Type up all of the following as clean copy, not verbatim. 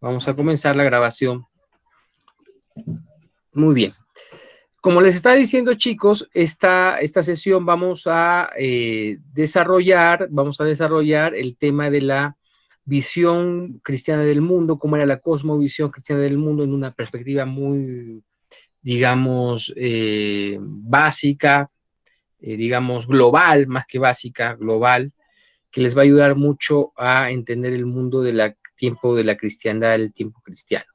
Vamos a comenzar la grabación. Muy bien. Como les estaba diciendo, chicos, esta sesión vamos a desarrollar el tema de la visión cristiana del mundo, cómo era la cosmovisión cristiana del mundo en una perspectiva muy, digamos, básica, digamos, global, más que básica, global, que les va a ayudar mucho a entender el mundo del tiempo de la cristiandad, el tiempo cristiano.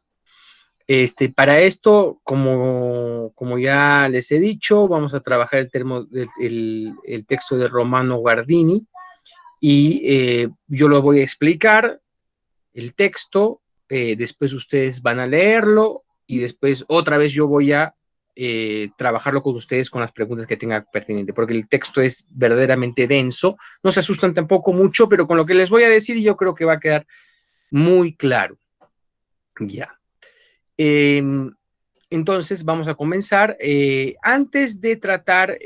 Para esto, como ya les he dicho, vamos a trabajar el texto de Romano Guardini y yo lo voy a explicar, el texto, después ustedes van a leerlo y después otra vez yo voy a trabajarlo con ustedes con las preguntas que tenga pertinente, porque el texto es verdaderamente denso, no se asustan tampoco mucho, pero con lo que les voy a decir yo creo que va a quedar muy claro. Ya. Entonces vamos a comenzar. Antes de tratar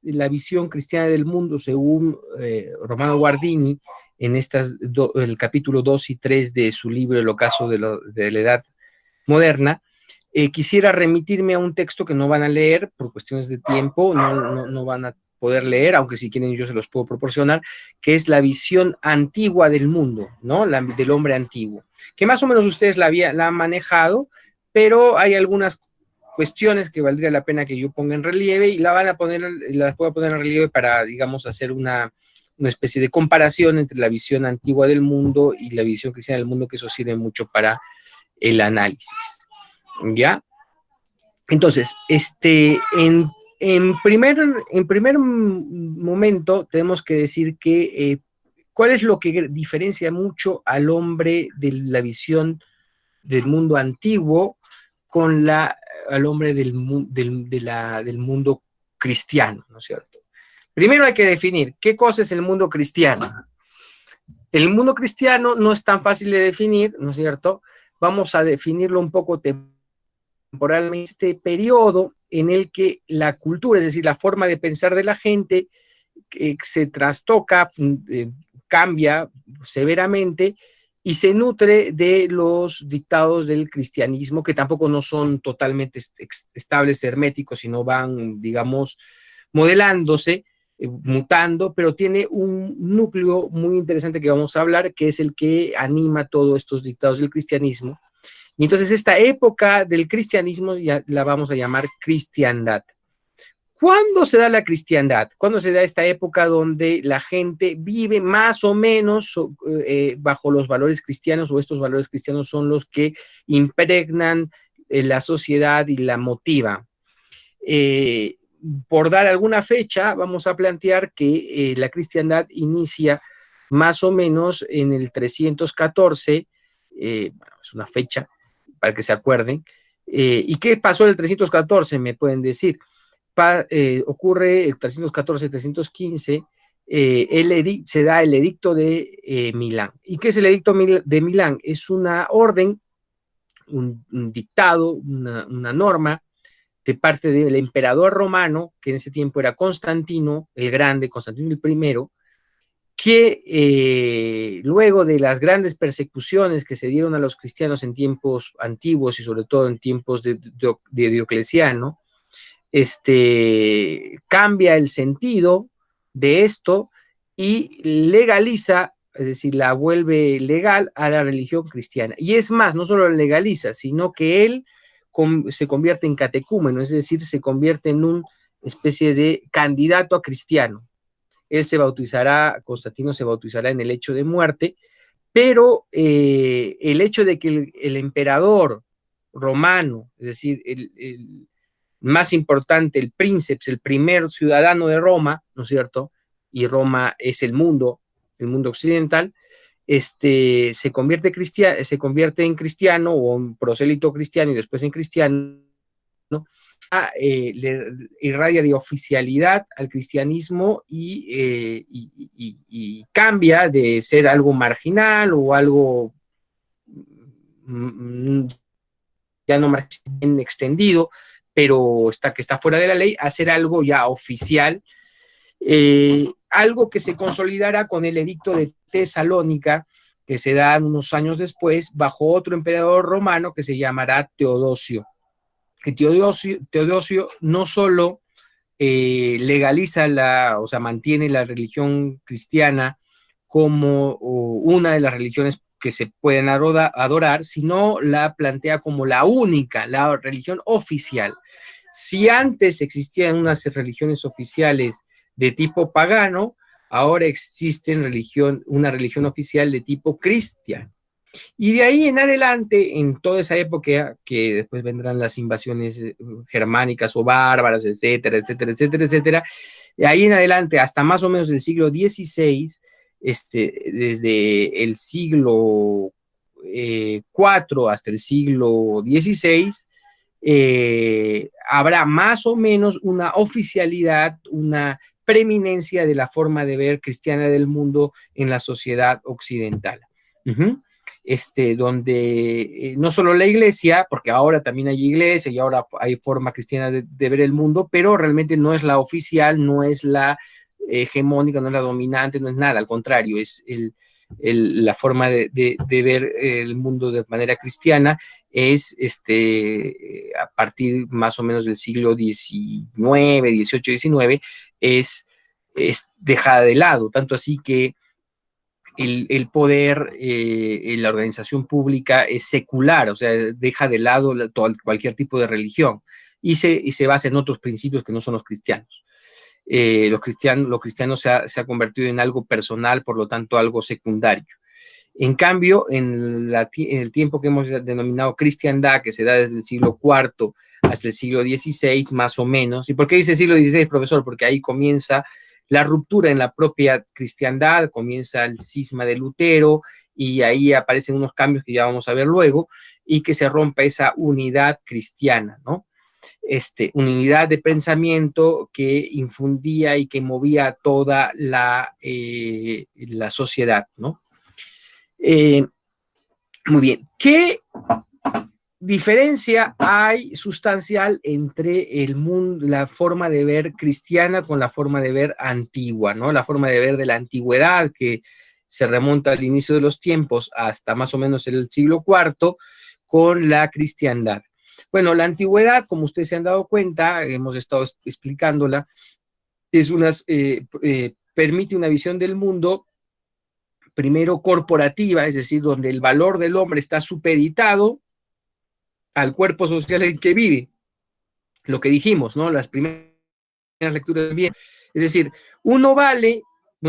la visión cristiana del mundo según Romano Guardini en el capítulo 2 y 3 de su libro El ocaso de la Edad Moderna, quisiera remitirme a un texto que no van a leer por cuestiones de tiempo, no van a poder leer, aunque si quieren yo se los puedo proporcionar, que es la visión antigua del mundo, ¿no? Del hombre antiguo, que más o menos ustedes la han manejado, pero hay algunas cuestiones que valdría la pena que yo ponga en relieve y las puedo poner en relieve para, digamos, hacer una especie de comparación entre la visión antigua del mundo y la visión cristiana del mundo, que eso sirve mucho para el análisis. ¿Ya? Entonces, en primer momento tenemos que decir que ¿cuál es lo que diferencia mucho al hombre de la visión del mundo antiguo con al hombre del mundo cristiano, ¿no es cierto? Primero hay que definir qué cosa es el mundo cristiano. El mundo cristiano no es tan fácil de definir, ¿no es cierto? Vamos a definirlo un poco temporalmente, este periodo en el que la cultura, es decir, la forma de pensar de la gente, se trastoca, cambia severamente y se nutre de los dictados del cristianismo, que tampoco no son totalmente estables, herméticos, sino van, digamos, modelándose, mutando, pero tiene un núcleo muy interesante que vamos a hablar, que es el que anima todos estos dictados del cristianismo. Y entonces esta época del cristianismo ya la vamos a llamar cristiandad. ¿Cuándo se da la cristiandad? ¿Cuándo se da esta época donde la gente vive más o menos bajo los valores cristianos, o estos valores cristianos son los que impregnan la sociedad y la motivan? Por dar alguna fecha, vamos a plantear que la cristiandad inicia más o menos en el 314, bueno, es una fecha para que se acuerden. ¿Y qué pasó en el 314? Me pueden decir. Ocurre el 314-315, se da el edicto de Milán. ¿Y qué es el edicto de Milán? Es una orden, un dictado, una norma de parte del emperador romano, que en ese tiempo era Constantino el Grande, Constantino el Primero, que luego de las grandes persecuciones que se dieron a los cristianos en tiempos antiguos y sobre todo en tiempos de Diocleciano, cambia el sentido de esto y legaliza, es decir, la vuelve legal a la religión cristiana. Y es más, no solo la legaliza, sino que él se convierte en catecúmeno, es decir, se convierte en una especie de candidato a cristiano. Él se bautizará, Constantino se bautizará en el hecho de muerte, pero el hecho de que el emperador romano, es decir, el más importante, el princeps, el primer ciudadano de Roma, ¿no es cierto? Y Roma es el mundo occidental, se convierte en cristiano o en prosélito cristiano y después en cristiano, ¿no? Le irradia de oficialidad al cristianismo y cambia de ser algo marginal o algo ya no bien extendido, pero que está fuera de la ley, a ser algo ya oficial, algo que se consolidará con el edicto de Tesalónica que se dan unos años después bajo otro emperador romano que se llamará Teodosio. Que Teodosio no solo legaliza o sea, mantiene la religión cristiana como una de las religiones que se pueden adorar, sino la plantea como la única, la religión oficial. Si antes existían unas religiones oficiales de tipo pagano, ahora existe una religión oficial de tipo cristiano. Y de ahí en adelante, en toda esa época, que después vendrán las invasiones germánicas o bárbaras, etcétera, etcétera, etcétera, etcétera, de ahí en adelante, hasta más o menos el siglo XVI, desde el siglo IV hasta el siglo XVI, habrá más o menos una oficialidad, una preeminencia de la forma de ver cristiana del mundo en la sociedad occidental. Donde no solo la iglesia, porque ahora también hay iglesia y ahora hay forma cristiana de ver el mundo, pero realmente no es la oficial, no es la hegemónica, no es la dominante, no es nada, al contrario, es la forma de ver el mundo de manera cristiana es a partir más o menos del siglo XIX, XVIII, XIX, es dejada de lado, tanto así que el poder, la organización pública es secular, o sea, deja de lado cualquier tipo de religión y se basa en otros principios que no son los cristianos. Lo cristiano se ha convertido en algo personal, por lo tanto, algo secundario. En cambio, en el tiempo que hemos denominado cristiandad, que se da desde el siglo IV hasta el siglo XVI, más o menos. ¿Y por qué dice siglo XVI, profesor? Porque ahí comienza la ruptura en la propia cristiandad, comienza el cisma de Lutero y ahí aparecen unos cambios que ya vamos a ver luego y que se rompe esa unidad cristiana, ¿no? Unidad de pensamiento que infundía y que movía toda la sociedad, ¿no? Muy bien. ¿Qué diferencia hay sustancial entre el mundo, la forma de ver cristiana con la forma de ver antigua, ¿no? La forma de ver de la antigüedad que se remonta al inicio de los tiempos hasta más o menos el siglo IV con la cristiandad. Bueno, la antigüedad, como ustedes se han dado cuenta, hemos estado explicándola, permite una visión del mundo primero corporativa, es decir, donde el valor del hombre está supeditado al cuerpo social en que vive. Lo que dijimos, ¿no? Las primeras lecturas bien. Es decir, uno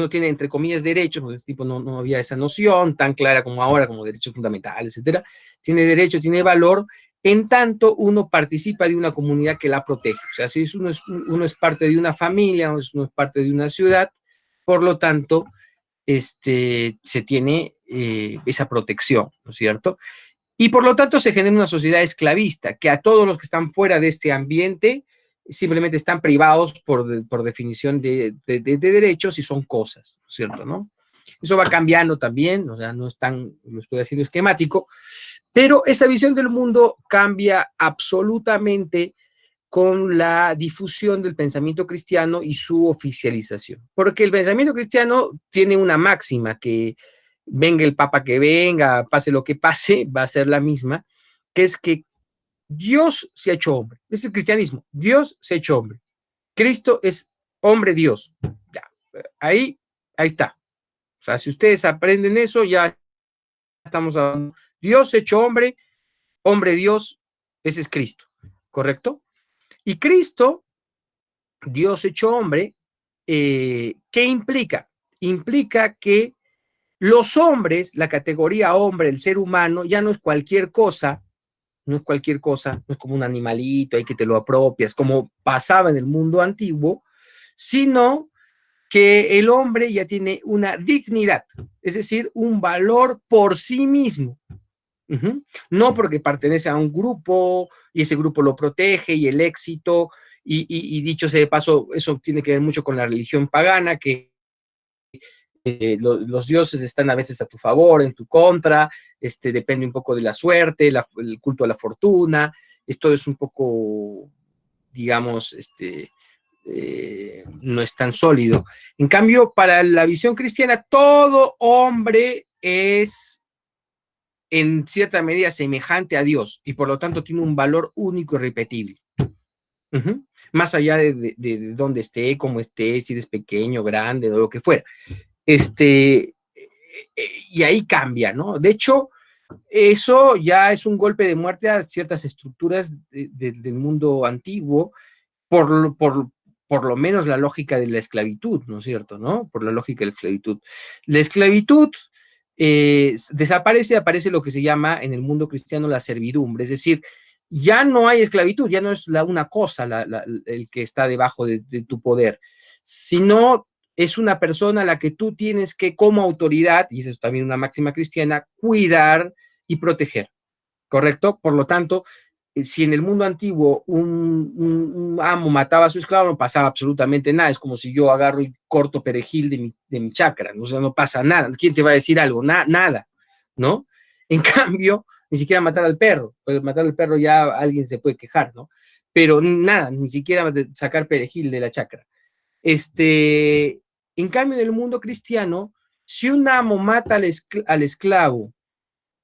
tiene entre comillas derechos, porque ese tipo no había esa noción tan clara como ahora, como derechos fundamentales, etcétera. Tiene derecho, tiene valor, en tanto uno participa de una comunidad que la protege. O sea, si uno es parte de una familia, uno es parte de una ciudad, por lo tanto, se tiene esa protección, ¿no es cierto? Y por lo tanto se genera una sociedad esclavista, que a todos los que están fuera de este ambiente simplemente están privados por definición de derechos y son cosas, ¿no es cierto? ¿No? Eso va cambiando también, o sea, no es tan, lo estoy haciendo esquemático, pero esa visión del mundo cambia absolutamente con la difusión del pensamiento cristiano y su oficialización. Porque el pensamiento cristiano tiene una máxima que venga el papa que venga, pase lo que pase, va a ser la misma, que es que Dios se ha hecho hombre. Es el cristianismo. Dios se ha hecho hombre. Cristo es hombre Dios. Ya, ahí está. O sea, si ustedes aprenden eso, ya estamos hablando. Dios hecho hombre, hombre Dios, ese es Cristo. ¿Correcto? Y Cristo, Dios hecho hombre, ¿qué implica? Implica que los hombres, la categoría hombre, el ser humano, ya no es cualquier cosa, no es cualquier cosa, no es como un animalito ahí que te lo apropias, como pasaba en el mundo antiguo, sino que el hombre ya tiene una dignidad, es decir, un valor por sí mismo. No porque pertenece a un grupo y ese grupo lo protege y el éxito, y dicho sea de paso, eso tiene que ver mucho con la religión pagana, que los dioses están a veces a tu favor, en tu contra, depende un poco de la suerte, el culto a la fortuna, esto es un poco, digamos, no es tan sólido. En cambio, para la visión cristiana, todo hombre es en cierta medida semejante a Dios y por lo tanto tiene un valor único y repetible. Más allá de dónde esté, cómo esté, si eres pequeño, grande, o lo que fuera. Y ahí cambia, ¿no? De hecho, eso ya es un golpe de muerte a ciertas estructuras del mundo antiguo, por lo menos la lógica de la esclavitud, ¿no es cierto? ¿No? Por la lógica de la esclavitud. La esclavitud desaparece, aparece lo que se llama en el mundo cristiano la servidumbre, es decir, ya no hay esclavitud, ya no es una cosa el que está debajo de tu poder, sino es una persona a la que tú tienes que, como autoridad, y eso es también una máxima cristiana, cuidar y proteger, ¿correcto? Por lo tanto, si en el mundo antiguo un amo mataba a su esclavo, no pasaba absolutamente nada. Es como si yo agarro y corto perejil de mi chacra, ¿no? O sea, no pasa nada. ¿Quién te va a decir algo? Nada, ¿no? En cambio, ni siquiera matar al perro. Pues matar al perro ya alguien se puede quejar, ¿no? Pero nada, ni siquiera sacar perejil de la chacra. En cambio, en el mundo cristiano, si un amo mata al esclavo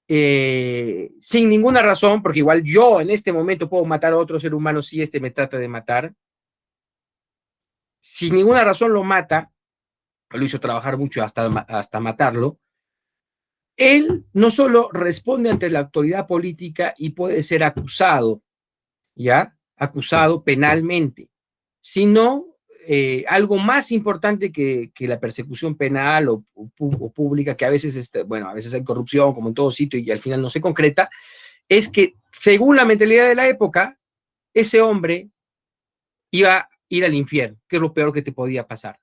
sin ninguna razón, porque igual yo en este momento puedo matar a otro ser humano si este me trata de matar, sin ninguna razón lo mata, lo hizo trabajar mucho hasta matarlo, él no solo responde ante la autoridad política y puede ser acusado, ¿ya? Acusado penalmente, sino algo más importante que la persecución penal o pública, que a veces, bueno, a veces hay corrupción, como en todo sitio, y al final no se concreta, es que según la mentalidad de la época, ese hombre iba a ir al infierno, que es lo peor que te podía pasar.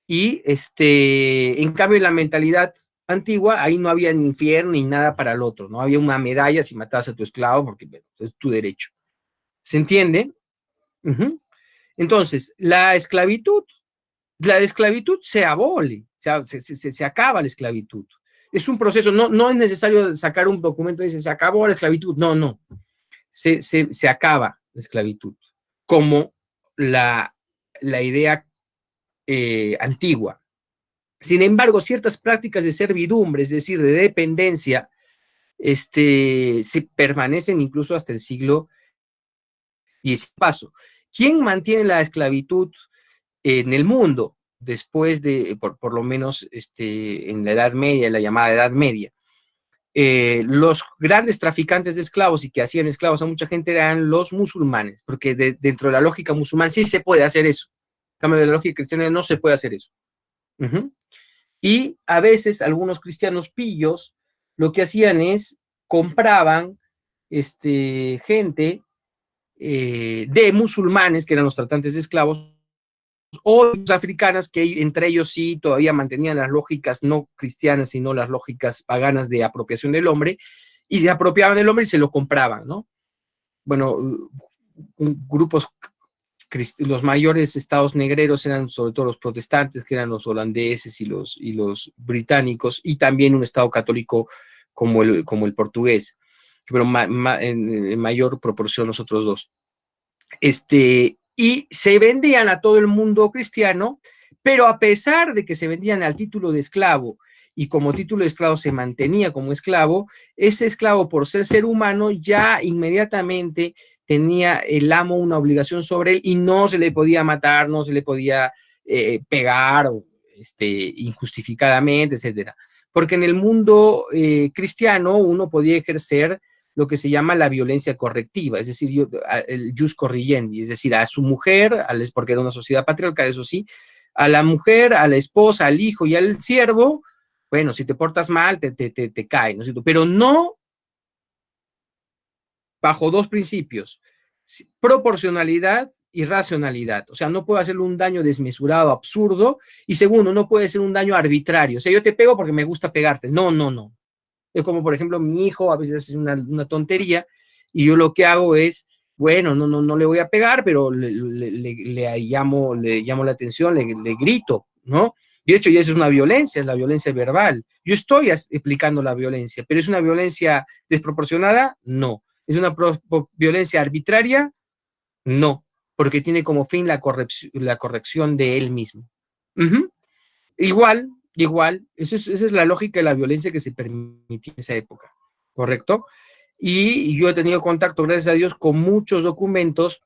Y en cambio, en la mentalidad antigua, ahí no había ni infierno ni nada para el otro, no había una medalla si matabas a tu esclavo, porque bueno, es tu derecho. ¿Se entiende? Entonces, la esclavitud se abole, se acaba la esclavitud. Es un proceso, no es necesario sacar un documento y decir, se acabó la esclavitud, no. Se acaba la esclavitud, como la idea antigua. Sin embargo, ciertas prácticas de servidumbre, es decir, de dependencia, se permanecen incluso hasta el siglo X. ¿Quién mantiene la esclavitud en el mundo después de, por lo menos en la Edad Media, la llamada Edad Media? Los grandes traficantes de esclavos y que hacían esclavos a mucha gente eran los musulmanes, porque dentro de la lógica musulmana sí se puede hacer eso. En cambio, de la lógica cristiana no se puede hacer eso. Y a veces algunos cristianos pillos lo que hacían es compraban gente de musulmanes, que eran los tratantes de esclavos, o africanas, que entre ellos sí todavía mantenían las lógicas no cristianas, sino las lógicas paganas de apropiación del hombre, y se apropiaban del hombre y se lo compraban, ¿no? Bueno, grupos, los mayores estados negreros eran sobre todo los protestantes, que eran los holandeses y los británicos, y también un estado católico como el portugués, pero en mayor proporción los otros dos. Y se vendían a todo el mundo cristiano, pero a pesar de que se vendían al título de esclavo y como título de esclavo se mantenía como esclavo, ese esclavo, por ser humano, ya inmediatamente tenía el amo una obligación sobre él y no se le podía matar, no se le podía pegar injustificadamente, etcétera. Porque en el mundo cristiano uno podía ejercer lo que se llama la violencia correctiva, es decir, el jus corrigendi, es decir, a su mujer, porque era una sociedad patriarcal, eso sí, a la mujer, a la esposa, al hijo y al siervo, bueno, si te portas mal, te cae, ¿no es cierto? Pero no bajo dos principios, proporcionalidad y racionalidad. O sea, no puedo hacerle un daño desmesurado, absurdo, y segundo, no puede ser un daño arbitrario. O sea, yo te pego porque me gusta pegarte. No. Es como, por ejemplo, mi hijo a veces hace una tontería y yo lo que hago es, bueno, no le voy a pegar, pero le llamo la atención, le grito, ¿no? Y de hecho, ya eso es una violencia, es la violencia verbal. Yo estoy aplicando la violencia, pero ¿es una violencia desproporcionada? No. ¿Es una violencia arbitraria? No. porque tiene como fin la corrección de él mismo. Ujú. Igual, esa es la lógica de la violencia que se permitía en esa época, ¿correcto? Y yo he tenido contacto, gracias a Dios, con muchos documentos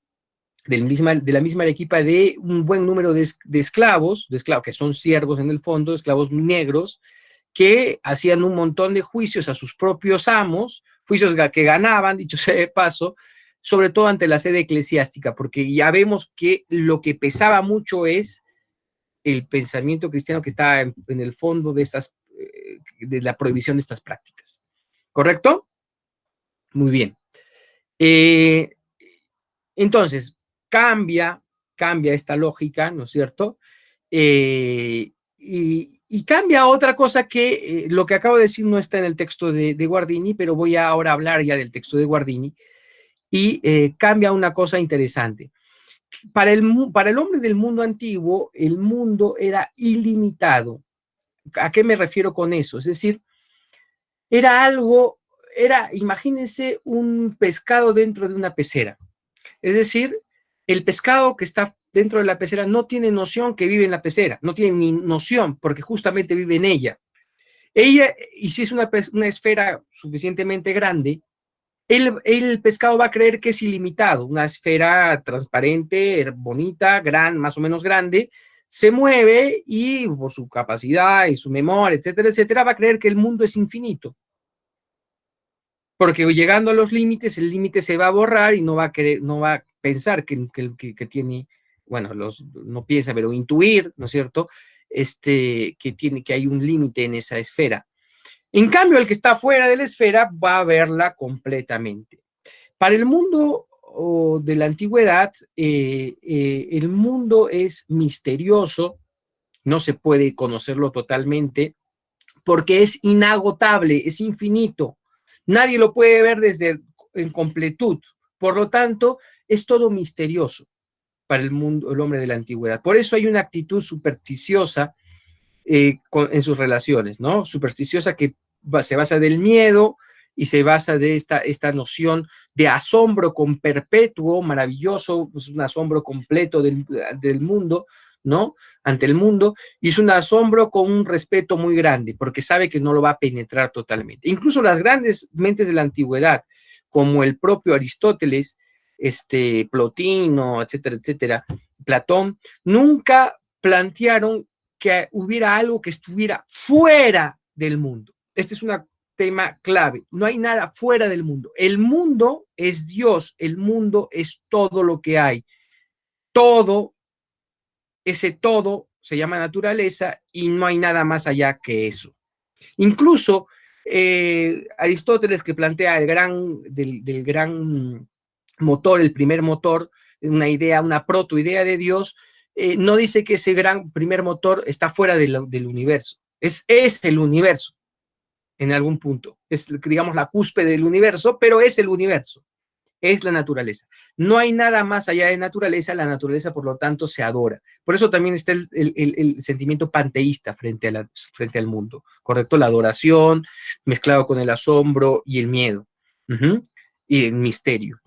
de la misma Arequipa de un buen número de esclavos, que son siervos en el fondo, esclavos negros, que hacían un montón de juicios a sus propios amos, juicios que ganaban, dicho sea de paso, sobre todo ante la sede eclesiástica, porque ya vemos que lo que pesaba mucho es el pensamiento cristiano que está en el fondo de la prohibición de estas prácticas. ¿Correcto? Muy bien. Entonces, cambia esta lógica, ¿no es cierto? Y cambia otra cosa que lo que acabo de decir no está en el texto de Guardini, pero voy a ahora hablar ya del texto de Guardini, y cambia una cosa interesante. Para el hombre del mundo antiguo, el mundo era ilimitado. ¿A qué me refiero con eso? Es decir, imagínense un pescado dentro de una pecera. Es decir, el pescado que está dentro de la pecera no tiene noción que vive en la pecera, no tiene ni noción porque justamente vive en ella. Y si es una esfera suficientemente grande, el pescado va a creer que es ilimitado, una esfera transparente, bonita, más o menos grande, se mueve y por su capacidad y su memoria, etcétera, etcétera, va a creer que el mundo es infinito. Porque llegando a los límites, el límite se va a borrar y no va a pensar que tiene, bueno, no piensa, pero intuir, ¿no es cierto? Que hay un límite en esa esfera. En cambio, el que está fuera de la esfera va a verla completamente. Para el mundo de la antigüedad, el mundo es misterioso, no se puede conocerlo totalmente, porque es inagotable, es infinito. Nadie lo puede ver en completud. Por lo tanto, es todo misterioso para el hombre de la antigüedad. Por eso hay una actitud supersticiosa en sus relaciones, ¿no? Supersticiosa que se basa del miedo y se basa de esta noción de asombro con perpetuo, maravilloso, pues un asombro completo del mundo, ¿no? Ante el mundo, y es un asombro con un respeto muy grande, porque sabe que no lo va a penetrar totalmente. Incluso las grandes mentes de la antigüedad, como el propio Aristóteles, Plotino, etcétera, etcétera, Platón, nunca plantearon que hubiera algo que estuviera fuera del mundo. Este es un tema clave. No hay nada fuera del mundo. El mundo es Dios, el mundo es todo lo que hay. Todo, ese todo se llama naturaleza y no hay nada más allá que eso. Incluso Aristóteles, que plantea del gran motor, el primer motor, una protoidea de Dios, no dice que ese gran primer motor está fuera del universo. Es el universo en algún punto. Es, digamos, la cúspide del universo, pero es el universo. Es la naturaleza. No hay nada más allá de naturaleza, la naturaleza por lo tanto se adora. Por eso también está el sentimiento panteísta frente al mundo, ¿correcto? La adoración mezclado con el asombro y el miedo, y el misterio.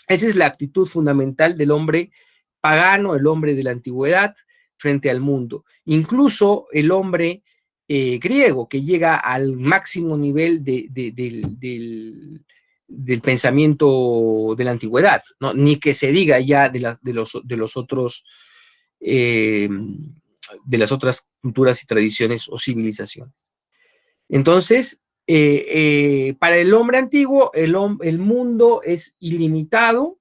Esa es la actitud fundamental del hombre pagano, el hombre de la antigüedad frente al mundo. Incluso el hombre griego, que llega al máximo nivel del pensamiento de la antigüedad, ¿no? Ni que se diga ya de las otras culturas y tradiciones o civilizaciones. Entonces, para el hombre antiguo, el mundo es ilimitado,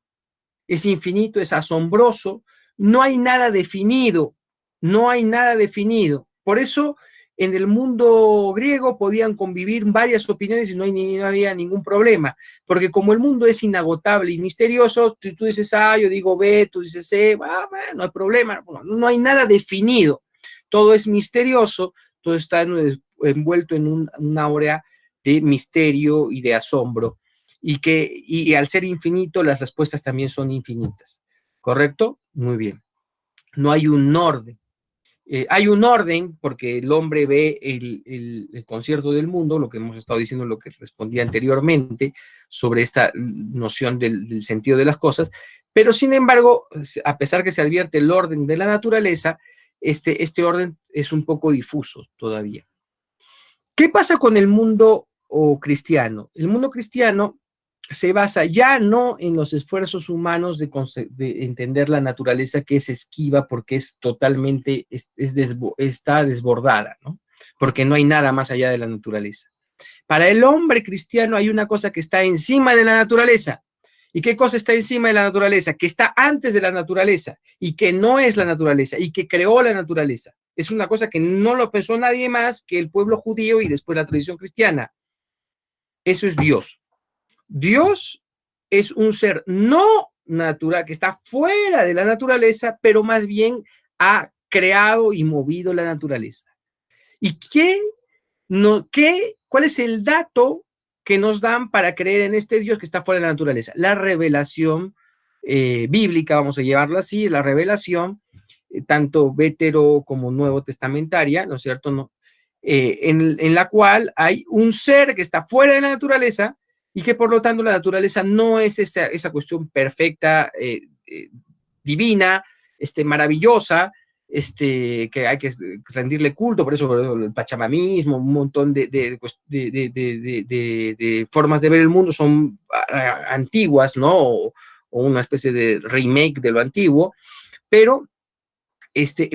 es infinito, es asombroso, no hay nada definido, no hay nada definido. Por eso, en el mundo griego podían convivir varias opiniones y no había ningún problema, porque como el mundo es inagotable y misterioso, tú dices A, yo digo B, tú dices C, no hay problema, no hay nada definido, todo es misterioso, todo está envuelto en una áurea de misterio y de asombro, y al ser infinito, las respuestas también son infinitas, ¿correcto? Muy bien. No hay un orden. Hay un orden, porque el hombre ve el concierto del mundo, lo que hemos estado diciendo, lo que respondía anteriormente, sobre esta noción del sentido de las cosas, pero sin embargo, a pesar que se advierte el orden de la naturaleza, este orden es un poco difuso todavía. ¿Qué pasa con el mundo cristiano? El mundo cristiano se basa ya no en los esfuerzos humanos de entender la naturaleza, que es esquiva porque es totalmente, está desbordada, ¿no? Porque no hay nada más allá de la naturaleza. Para el hombre cristiano hay una cosa que está encima de la naturaleza. ¿Y qué cosa está encima de la naturaleza? Que está antes de la naturaleza y que no es la naturaleza y que creó la naturaleza. Es una cosa que no lo pensó nadie más que el pueblo judío y después la tradición cristiana. Eso es Dios. Dios es un ser no natural, que está fuera de la naturaleza, pero más bien ha creado y movido la naturaleza. ¿Y cuál es el dato que nos dan para creer en este Dios que está fuera de la naturaleza? La revelación bíblica, vamos a llevarlo así, la revelación, tanto vetero como nuevo testamentaria, ¿no es cierto? ¿No? En la cual hay un ser que está fuera de la naturaleza y que por lo tanto la naturaleza no es esa cuestión perfecta, divina, maravillosa, que hay que rendirle culto, por eso el pachamamismo, un montón de formas de ver el mundo son antiguas, ¿no? O una especie de remake de lo antiguo, pero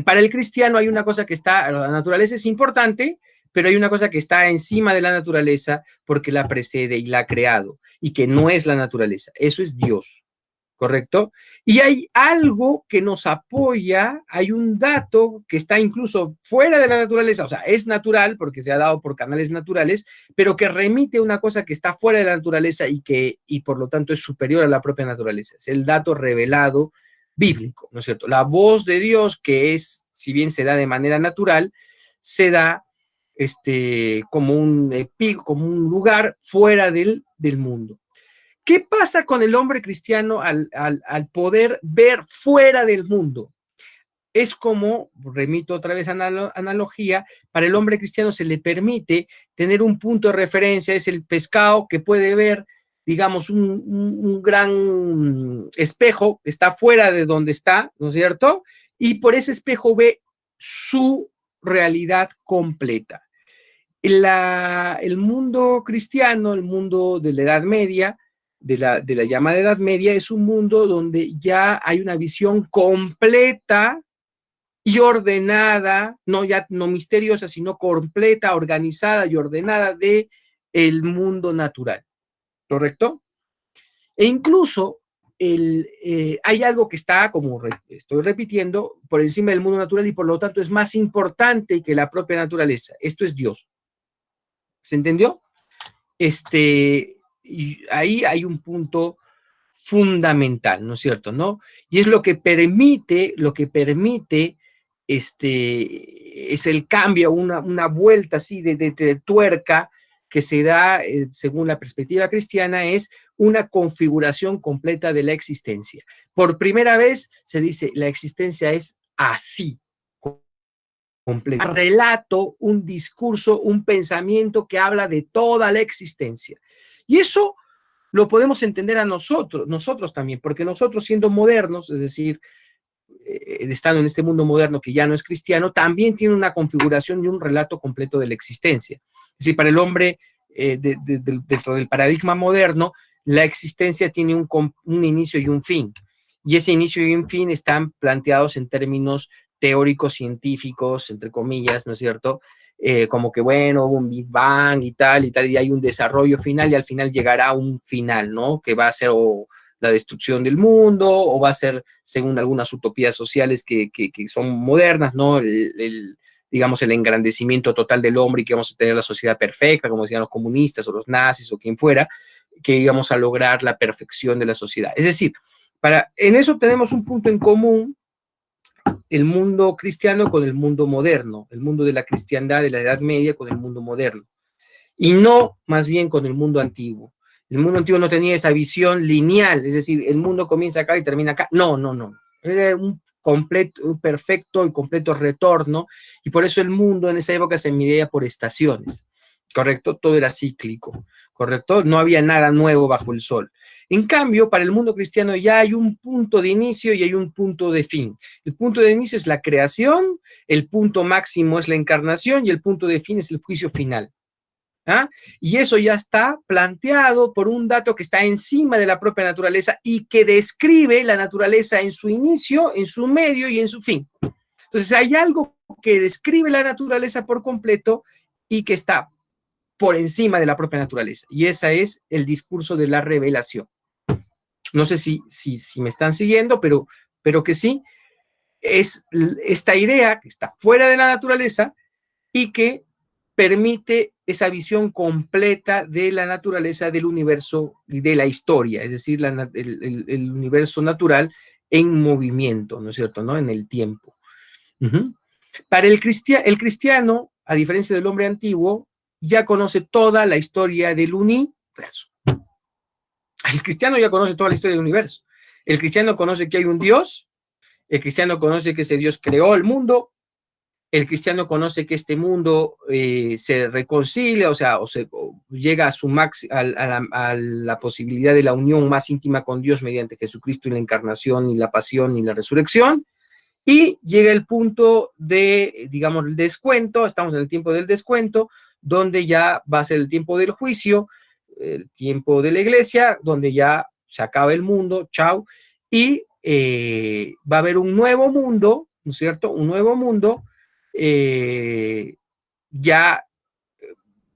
para el cristiano hay una cosa que está, la naturaleza es importante, pero hay una cosa que está encima de la naturaleza porque la precede y la ha creado, y que no es la naturaleza, eso es Dios. ¿Correcto? Y hay algo que nos apoya, hay un dato que está incluso fuera de la naturaleza, o sea, es natural porque se ha dado por canales naturales, pero que remite a una cosa que está fuera de la naturaleza y por lo tanto es superior a la propia naturaleza. Es el dato revelado bíblico, ¿no es cierto? La voz de Dios, que es, si bien se da de manera natural, se da como un lugar fuera del mundo. ¿Qué pasa con el hombre cristiano al poder ver fuera del mundo? Es como, remito otra vez a analogía, para el hombre cristiano se le permite tener un punto de referencia, es el pescado que puede ver, digamos, un gran espejo que está fuera de donde está, ¿no es cierto? Y por ese espejo ve su realidad completa. El mundo cristiano, el mundo de la Edad Media, de la llamada Edad Media, es un mundo donde ya hay una visión completa y ordenada, no misteriosa, sino completa, organizada y ordenada de el mundo natural, ¿correcto? E incluso hay algo que está, como estoy repitiendo, por encima del mundo natural y por lo tanto es más importante que la propia naturaleza. Esto es Dios. ¿Se entendió? Y ahí hay un punto fundamental, ¿no es cierto? ¿No? Y es lo que permite, es el cambio, una vuelta así de tuerca que se da, según la perspectiva cristiana, es una configuración completa de la existencia. Por primera vez se dice, la existencia es así, completa. Un relato, un discurso, un pensamiento que habla de toda la existencia. Y eso lo podemos entender a nosotros también, porque nosotros siendo modernos, es decir, estando en este mundo moderno que ya no es cristiano, también tiene una configuración y un relato completo de la existencia. Es decir, para el hombre, dentro del paradigma moderno, la existencia tiene un inicio y un fin. Y ese inicio y un fin están planteados en términos teóricos, científicos, entre comillas, ¿no es cierto? Como que, bueno, hubo un Big Bang y tal, y hay un desarrollo final y al final llegará un final, ¿no? Que va a ser la destrucción del mundo o va a ser, según algunas utopías sociales que son modernas, ¿no? Digamos, el engrandecimiento total del hombre y que vamos a tener la sociedad perfecta, como decían los comunistas o los nazis o quien fuera, que íbamos a lograr la perfección de la sociedad. Es decir, en eso tenemos un punto en común, el mundo cristiano con el mundo moderno, el mundo de la cristiandad de la Edad Media con el mundo moderno, y no más bien con el mundo antiguo. El mundo antiguo no tenía esa visión lineal, es decir, el mundo comienza acá y termina acá. No. Era completo, perfecto y completo retorno, y por eso el mundo en esa época se medía por estaciones, ¿correcto? Todo era cíclico, ¿correcto? No había nada nuevo bajo el sol. En cambio, para el mundo cristiano ya hay un punto de inicio y hay un punto de fin. El punto de inicio es la creación, el punto máximo es la encarnación y el punto de fin es el juicio final. ¿Ah? Y eso ya está planteado por un dato que está encima de la propia naturaleza y que describe la naturaleza en su inicio, en su medio y en su fin. Entonces hay algo que describe la naturaleza por completo y que está por encima de la propia naturaleza. Y ese es el discurso de la revelación. No sé si me están siguiendo, pero que sí, es esta idea que está fuera de la naturaleza y que permite esa visión completa de la naturaleza del universo y de la historia, es decir, el universo natural en movimiento, ¿no es cierto?, ¿no? En el tiempo. Para el cristiano, a diferencia del hombre antiguo, ya conoce toda la historia del universo. El cristiano ya conoce toda la historia del universo. El cristiano conoce que hay un Dios, el cristiano conoce que ese Dios creó el mundo, el cristiano conoce que este mundo se reconcilia, o llega a la posibilidad de la unión más íntima con Dios mediante Jesucristo y la encarnación y la pasión y la resurrección, y llega el punto de, digamos, el descuento, estamos en el tiempo del descuento, donde ya va a ser el tiempo del juicio, el tiempo de la iglesia, donde ya se acaba el mundo, chao, y va a haber un nuevo mundo, ¿no es cierto? Un nuevo mundo ya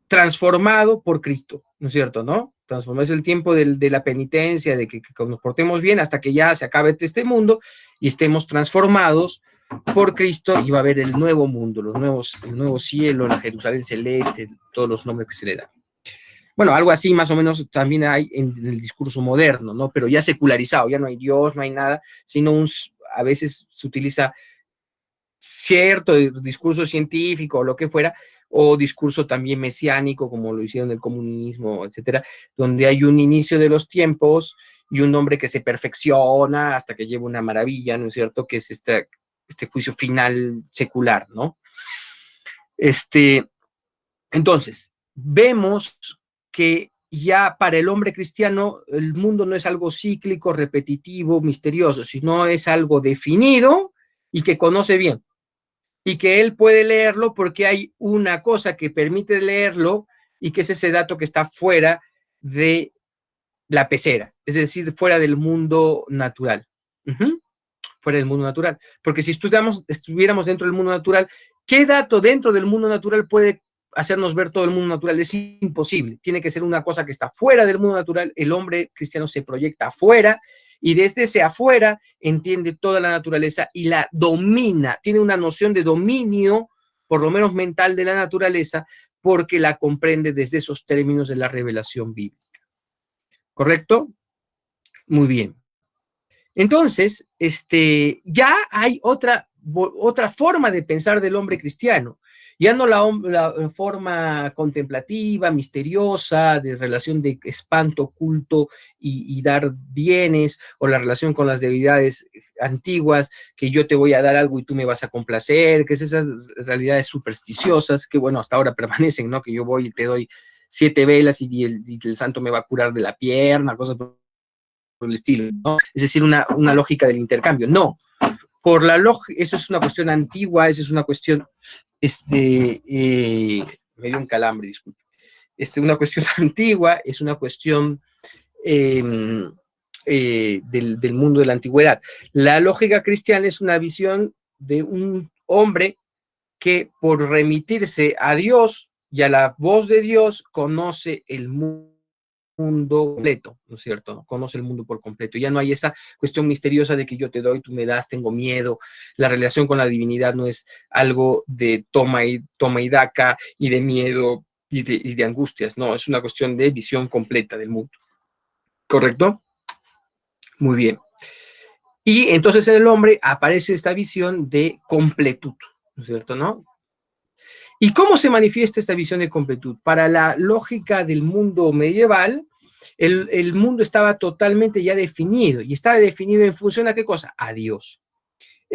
transformado por Cristo, ¿no es cierto? ¿No? Transformado es el tiempo de la penitencia, de que nos portemos bien hasta que ya se acabe este mundo y estemos transformados por Cristo y va a haber el nuevo mundo, el nuevo cielo, la Jerusalén celeste, todos los nombres que se le dan. Bueno, algo así más o menos también hay en el discurso moderno, ¿no? Pero ya secularizado, ya no hay Dios, no hay nada, sino a veces se utiliza cierto discurso científico o lo que fuera, o discurso también mesiánico, como lo hicieron el comunismo, etcétera, donde hay un inicio de los tiempos y un hombre que se perfecciona hasta que lleva una maravilla, ¿no es cierto? Que es este juicio final secular, ¿no? Entonces, vemos que ya para el hombre cristiano el mundo no es algo cíclico, repetitivo, misterioso, sino es algo definido y que conoce bien. Y que él puede leerlo porque hay una cosa que permite leerlo y que es ese dato que está fuera de la pecera, es decir, fuera del mundo natural. Fuera del mundo natural. Porque si estuviéramos dentro del mundo natural, ¿qué dato dentro del mundo natural puede hacernos ver todo el mundo natural? Es imposible. Tiene que ser una cosa que está fuera del mundo natural. El hombre cristiano se proyecta afuera y desde ese afuera entiende toda la naturaleza y la domina. Tiene una noción de dominio, por lo menos mental, de la naturaleza, porque la comprende desde esos términos de la revelación bíblica. ¿Correcto? Muy bien. Entonces, ya hay otra forma de pensar del hombre cristiano, ya no la forma contemplativa, misteriosa, de relación de espanto, culto y dar bienes, o la relación con las deidades antiguas, que yo te voy a dar algo y tú me vas a complacer, que es esas realidades supersticiosas que, bueno, hasta ahora permanecen, ¿no? Que yo voy y te doy 7 velas y el santo me va a curar de la pierna, cosas por el estilo, ¿no? Es decir, una lógica del intercambio. No, por la lógica, eso es una cuestión antigua, eso es una cuestión, me dio un calambre, disculpe, una cuestión antigua, es una cuestión del mundo de la antigüedad. La lógica cristiana es una visión de un hombre que por remitirse a Dios y a la voz de Dios conoce el mundo completo, ¿no es cierto? Conoce el mundo por completo. Ya no hay esa cuestión misteriosa de que yo te doy, tú me das, tengo miedo. La relación con la divinidad no es algo de toma y daca y de miedo y de angustias. No, es una cuestión de visión completa del mundo. ¿Correcto? Muy bien. Y entonces en el hombre aparece esta visión de completud, ¿no es cierto? ¿No? ¿Y cómo se manifiesta esta visión de completud? Para la lógica del mundo medieval, el mundo estaba totalmente ya definido, y estaba definido en función a ¿qué cosa? A Dios.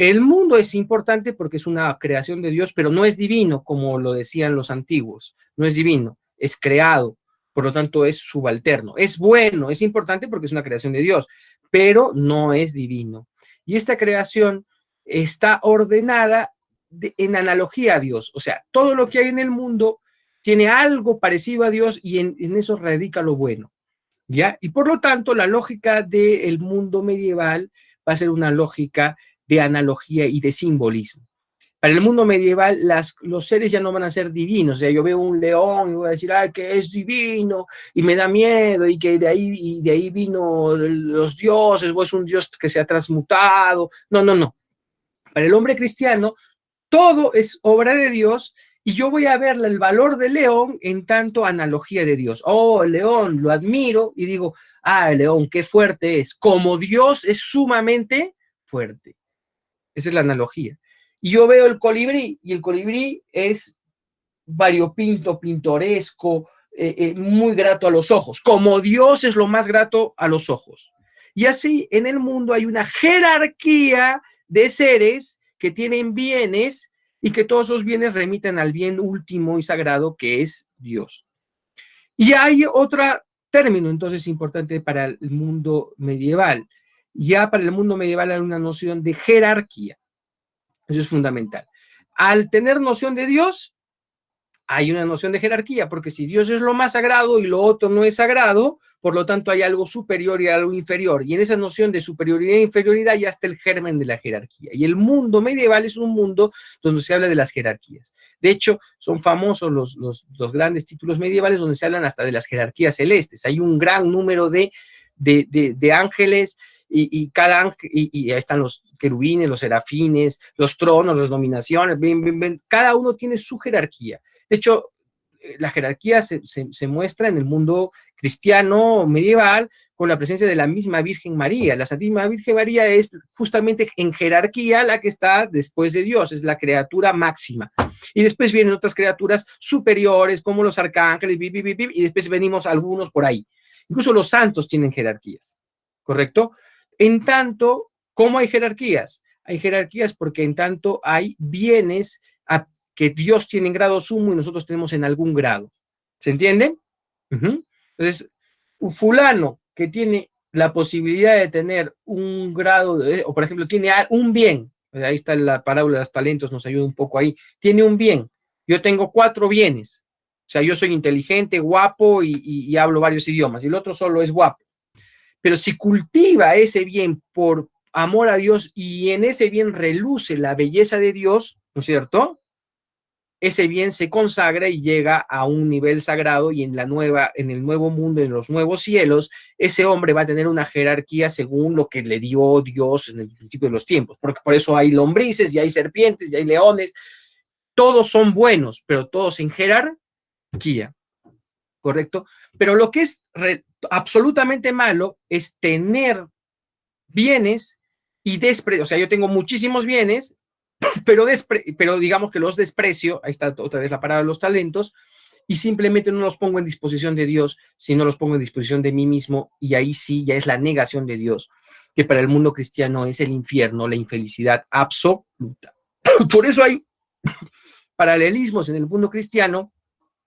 El mundo es importante porque es una creación de Dios, pero no es divino, como lo decían los antiguos. No es divino, es creado, por lo tanto es subalterno. Es bueno, es importante porque es una creación de Dios, pero no es divino. Y esta creación está ordenada en analogía a Dios. O sea, todo lo que hay en el mundo tiene algo parecido a Dios y en eso radica lo bueno. ¿Ya? Y por lo tanto, la lógica del mundo medieval va a ser una lógica de analogía y de simbolismo. Para el mundo medieval, los seres ya no van a ser divinos. O sea, yo veo un león y voy a decir, ay, que es divino y me da miedo y que de ahí vino los dioses o es un dios que se ha transmutado. No, no, no. Para el hombre cristiano, todo es obra de Dios y yo voy a ver el valor del león en tanto analogía de Dios. Oh, el león, lo admiro y digo, ah, el león, qué fuerte es. Como Dios es sumamente fuerte. Esa es la analogía. Y yo veo el colibrí y el colibrí es variopinto, pintoresco, muy grato a los ojos. Como Dios es lo más grato a los ojos. Y así en el mundo hay una jerarquía de seres que tienen bienes y que todos esos bienes remiten al bien último y sagrado que es Dios. Y hay otro término entonces importante para el mundo medieval. Ya para el mundo medieval hay una noción de jerarquía. Eso es fundamental. Al tener noción de Dios, hay una noción de jerarquía, porque si Dios es lo más sagrado y lo otro no es sagrado, por lo tanto hay algo superior y algo inferior. Y en esa noción de superioridad e inferioridad ya está el germen de la jerarquía. Y el mundo medieval es un mundo donde se habla de las jerarquías. De hecho, son famosos los grandes títulos medievales donde se hablan hasta de las jerarquías celestes. Hay un gran número de ángeles y cada ángel, y ahí están los querubines, los serafines, los tronos, las dominaciones, cada uno tiene su jerarquía. De hecho, la jerarquía se muestra en el mundo cristiano medieval con la presencia de la misma Virgen María. La Santísima Virgen María es justamente en jerarquía la que está después de Dios, es la criatura máxima. Y después vienen otras criaturas superiores como los arcángeles, y después venimos algunos por ahí. Incluso los santos tienen jerarquías, ¿correcto? En tanto, ¿cómo hay jerarquías? Hay jerarquías porque en tanto hay bienes que Dios tiene en grado sumo y nosotros tenemos en algún grado. ¿Se entiende? Entonces, un fulano que tiene la posibilidad de tener un grado, o por ejemplo, tiene un bien, ahí está la parábola de los talentos, nos ayuda un poco ahí, tiene un bien, yo tengo 4 bienes, o sea, yo soy inteligente, guapo y hablo varios idiomas, y el otro solo es guapo. Pero si cultiva ese bien por amor a Dios y en ese bien reluce la belleza de Dios, ¿no es cierto? Ese bien se consagra y llega a un nivel sagrado y en el nuevo mundo, en los nuevos cielos, ese hombre va a tener una jerarquía según lo que le dio Dios en el principio de los tiempos, porque por eso hay lombrices y hay serpientes y hay leones, todos son buenos, pero todos en jerarquía, ¿correcto? Pero lo que es absolutamente malo es tener bienes y o sea, yo tengo muchísimos bienes, pero digamos que los desprecio, ahí está otra vez la parada de los talentos, y simplemente no los pongo en disposición de Dios, sino los pongo en disposición de mí mismo, y ahí sí ya es la negación de Dios, que para el mundo cristiano es el infierno, la infelicidad absoluta. Por eso hay paralelismos en el mundo cristiano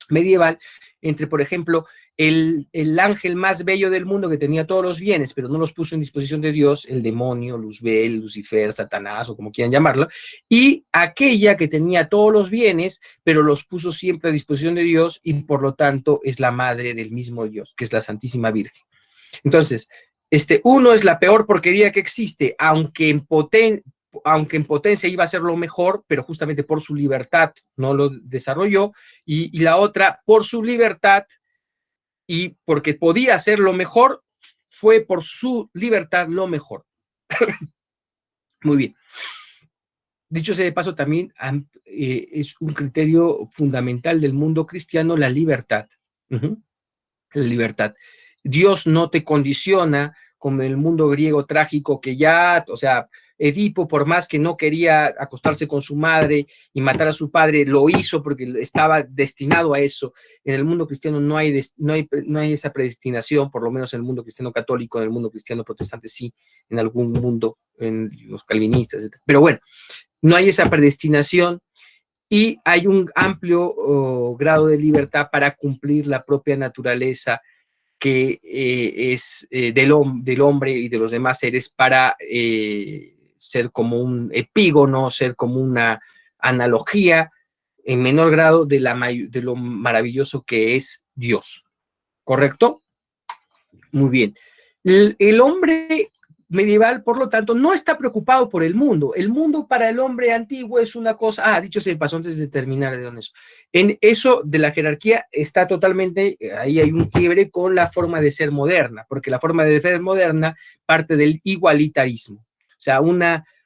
medieval entre, por ejemplo, el ángel más bello del mundo que tenía todos los bienes, pero no los puso en disposición de Dios, el demonio, Luzbel, Lucifer, Satanás o como quieran llamarlo, y aquella que tenía todos los bienes, pero los puso siempre a disposición de Dios y por lo tanto es la madre del mismo Dios, que es la Santísima Virgen. Entonces, uno es la peor porquería que existe, aunque en potencia iba a ser lo mejor, pero justamente por su libertad no lo desarrolló, y la otra, por su libertad y porque podía ser lo mejor, fue por su libertad lo mejor. Muy bien. Dicho sea de paso, también es un criterio fundamental del mundo cristiano la libertad. La libertad. Dios no te condiciona como en el mundo griego trágico que ya, o sea, Edipo, por más que no quería acostarse con su madre y matar a su padre, lo hizo porque estaba destinado a eso. En el mundo cristiano no hay esa predestinación, por lo menos en el mundo cristiano católico, en el mundo cristiano protestante sí, en algún mundo, en los calvinistas, etc. Pero bueno, no hay esa predestinación y hay un amplio grado de libertad para cumplir la propia naturaleza que es del hombre y de los demás seres para ser como un epígono, ser como una analogía en menor grado de lo maravilloso que es Dios. ¿Correcto? Muy bien. El hombre medieval, por lo tanto, no está preocupado por el mundo. El mundo para el hombre antiguo es una cosa, dicho sea de paso, antes de terminar de eso. En eso de la jerarquía está totalmente, ahí hay un quiebre con la forma de ser moderna, porque la forma de ser moderna parte del igualitarismo. O sea,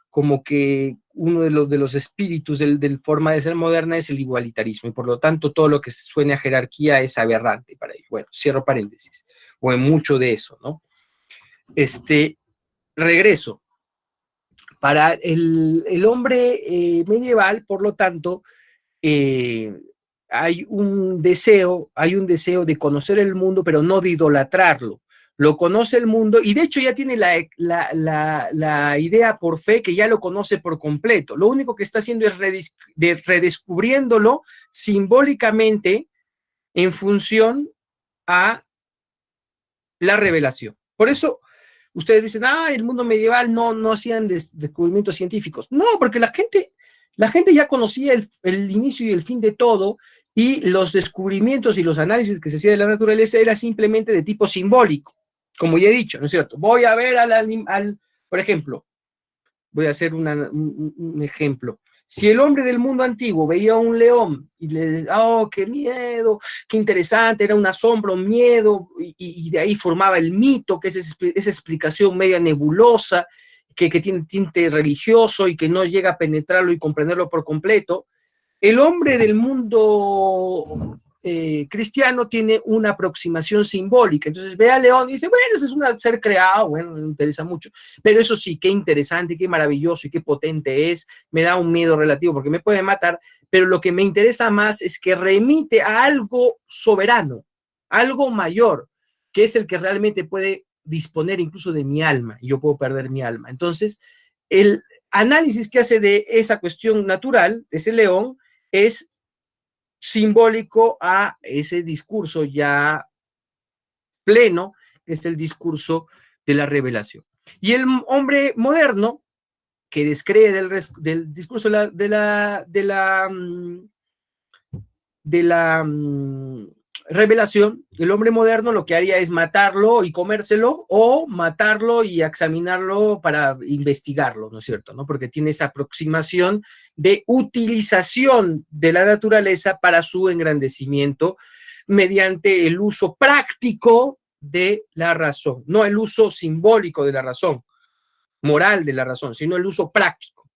como que uno de los espíritus del forma de ser moderna es el igualitarismo, y por lo tanto todo lo que suene a jerarquía es aberrante para ello. Bueno, cierro paréntesis, o en mucho de eso, ¿no? Regreso. Para el hombre medieval, por lo tanto, hay un deseo de conocer el mundo, pero no de idolatrarlo. Lo conoce el mundo y de hecho ya tiene la idea por fe que ya lo conoce por completo. Lo único que está haciendo es redescubriéndolo simbólicamente en función a la revelación. Por eso ustedes dicen, el mundo medieval no hacían descubrimientos científicos. No, porque la gente ya conocía el inicio y el fin de todo, y los descubrimientos y los análisis que se hacían de la naturaleza era simplemente de tipo simbólico, como ya he dicho, ¿no es cierto? Voy a ver por ejemplo, voy a hacer un ejemplo. Si el hombre del mundo antiguo veía un león y le decía, qué miedo, qué interesante, era un asombro, un miedo, y de ahí formaba el mito, que es esa explicación media nebulosa, que tiene tinte religioso y que no llega a penetrarlo y comprenderlo por completo. El hombre del mundo cristiano tiene una aproximación simbólica. Entonces ve a León y dice, bueno, ese es un ser creado, bueno, me interesa mucho. Pero eso sí, qué interesante, qué maravilloso y qué potente es. Me da un miedo relativo porque me puede matar, pero lo que me interesa más es que remite a algo soberano, algo mayor, que es el que realmente puede disponer incluso de mi alma, y yo puedo perder mi alma. Entonces, el análisis que hace de esa cuestión natural, de ese león, es simbólico a ese discurso ya pleno, que es el discurso de la revelación. Y el hombre moderno, que descree del discurso de la revelación, el hombre moderno lo que haría es matarlo y comérselo, o matarlo y examinarlo para investigarlo, ¿no es cierto? ¿No? Porque tiene esa aproximación de utilización de la naturaleza para su engrandecimiento mediante el uso práctico de la razón, no el uso simbólico de la razón, moral de la razón, sino el uso práctico.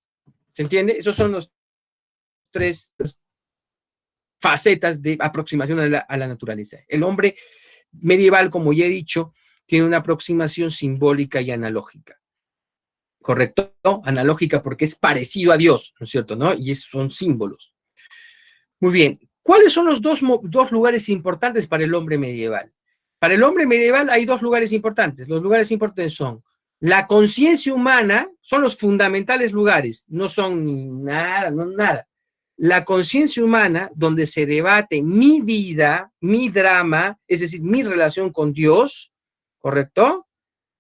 ¿Se entiende? Esos son los tres facetas de aproximación a la naturaleza. El hombre medieval, como ya he dicho, tiene una aproximación simbólica y analógica. ¿Correcto? Analógica porque es parecido a Dios, ¿no es cierto? ¿No? Y son símbolos. Muy bien. ¿Cuáles son los dos lugares importantes para el hombre medieval? Para el hombre medieval hay dos lugares importantes. Los lugares importantes son la conciencia humana, son los fundamentales lugares, no son nada, no nada. La conciencia humana, donde se debate mi vida, mi drama, es decir, mi relación con Dios, ¿correcto?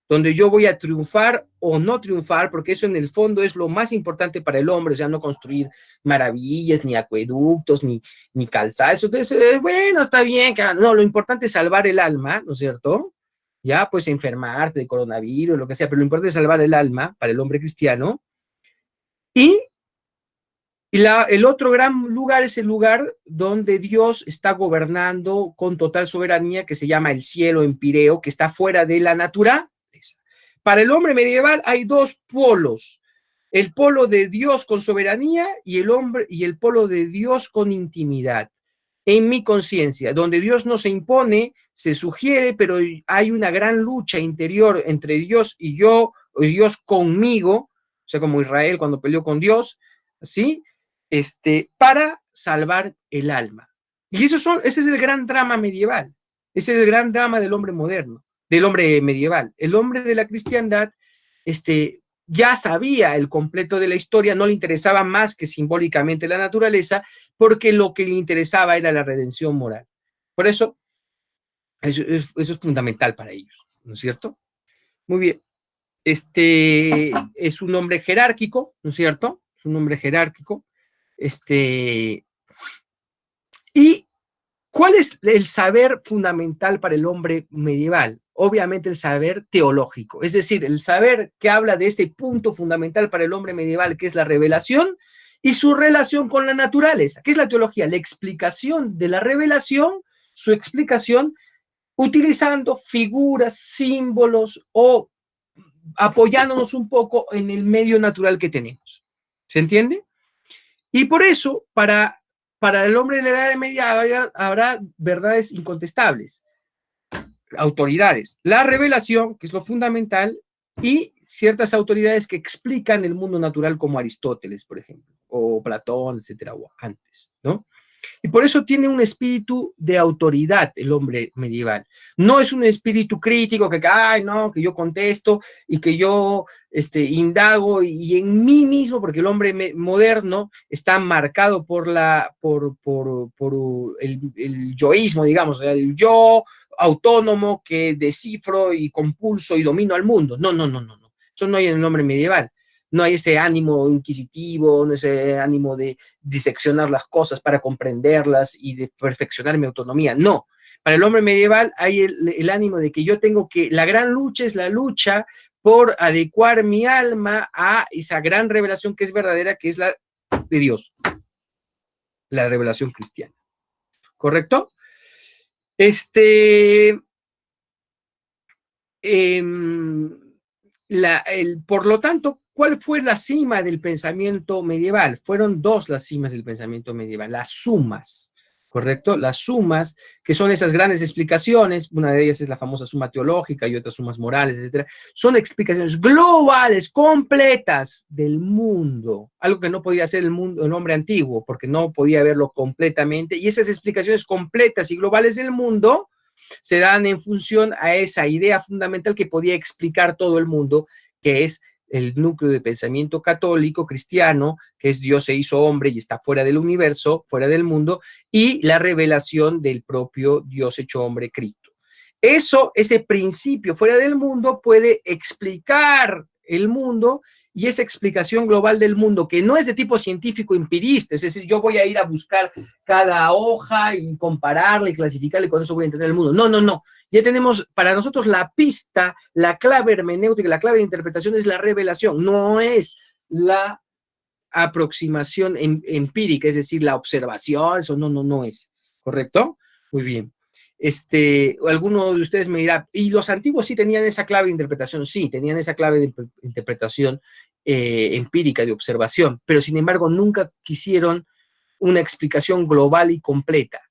Donde yo voy a triunfar o no triunfar, porque eso en el fondo es lo más importante para el hombre, o sea, no construir maravillas, ni acueductos, ni calzados. Entonces, bueno, está bien, no, lo importante es salvar el alma, ¿no es cierto? Ya, pues enfermarte de coronavirus, lo que sea, pero lo importante es salvar el alma para el hombre cristiano. Y el otro gran lugar es el lugar donde Dios está gobernando con total soberanía, que se llama el cielo empíreo, que está fuera de la naturaleza. Para el hombre medieval hay dos polos: el polo de Dios con soberanía y el polo de Dios con intimidad. En mi conciencia, donde Dios no se impone, se sugiere, pero hay una gran lucha interior entre Dios y yo, o Dios conmigo, sea, como Israel cuando peleó con Dios, ¿sí? Para salvar el alma. Y ese es el gran drama medieval, ese es el gran drama del hombre moderno, del hombre medieval. El hombre de la cristiandad, ya sabía el completo de la historia, no le interesaba más que simbólicamente la naturaleza, porque lo que le interesaba era la redención moral. Por eso, eso es fundamental para ellos, ¿no es cierto? Muy bien. Es un hombre jerárquico, ¿no es cierto? Es un hombre jerárquico. ¿Y cuál es el saber fundamental para el hombre medieval? Obviamente el saber teológico, es decir, el saber que habla de este punto fundamental para el hombre medieval, que es la revelación y su relación con la naturaleza. ¿Qué es la teología? La explicación de la revelación, su explicación utilizando figuras, símbolos o apoyándonos un poco en el medio natural que tenemos. ¿Se entiende? Y por eso, para el hombre de la Edad Media habrá verdades incontestables, autoridades, la revelación, que es lo fundamental, y ciertas autoridades que explican el mundo natural como Aristóteles, por ejemplo, o Platón, etcétera, o antes, ¿no? Y por eso tiene un espíritu de autoridad el hombre medieval. No es un espíritu crítico que, ay, no, que yo contesto y que yo indago y en mí mismo, porque el hombre moderno está marcado por el yoísmo, digamos, el yo autónomo que descifro y compulso y domino al mundo. No, no, no, no, no. Eso no hay en el hombre medieval. No hay ese ánimo inquisitivo, no ese ánimo de diseccionar las cosas para comprenderlas y de perfeccionar mi autonomía. No, para el hombre medieval hay el ánimo de que yo tengo que, la gran lucha es la lucha por adecuar mi alma a esa gran revelación que es verdadera, que es la de Dios, la revelación cristiana. ¿Correcto? Por lo tanto, ¿cuál fue la cima del pensamiento medieval? Fueron dos las cimas del pensamiento medieval, las sumas, ¿correcto? Las sumas, que son esas grandes explicaciones, una de ellas es la famosa suma teológica y otras sumas morales, etcétera, son explicaciones globales, completas del mundo, algo que no podía hacer el hombre antiguo, porque no podía verlo completamente, y esas explicaciones completas y globales del mundo se dan en función a esa idea fundamental que podía explicar todo el mundo, que es el núcleo de pensamiento católico, cristiano, que es Dios se hizo hombre y está fuera del universo, fuera del mundo, y la revelación del propio Dios hecho hombre, Cristo. Ese principio fuera del mundo puede explicar el mundo, y esa explicación global del mundo, que no es de tipo científico empirista, es decir, yo voy a ir a buscar cada hoja y compararla y clasificarla y con eso voy a entender el mundo. No, no, no. Ya tenemos para nosotros la pista, la clave hermenéutica, la clave de interpretación es la revelación, no es la aproximación empírica, es decir, la observación, eso no es, ¿correcto? Muy bien. Alguno de ustedes me dirá, ¿y los antiguos sí tenían esa clave de interpretación? Sí, tenían esa clave de interpretación empírica, de observación, pero sin embargo nunca quisieron una explicación global y completa.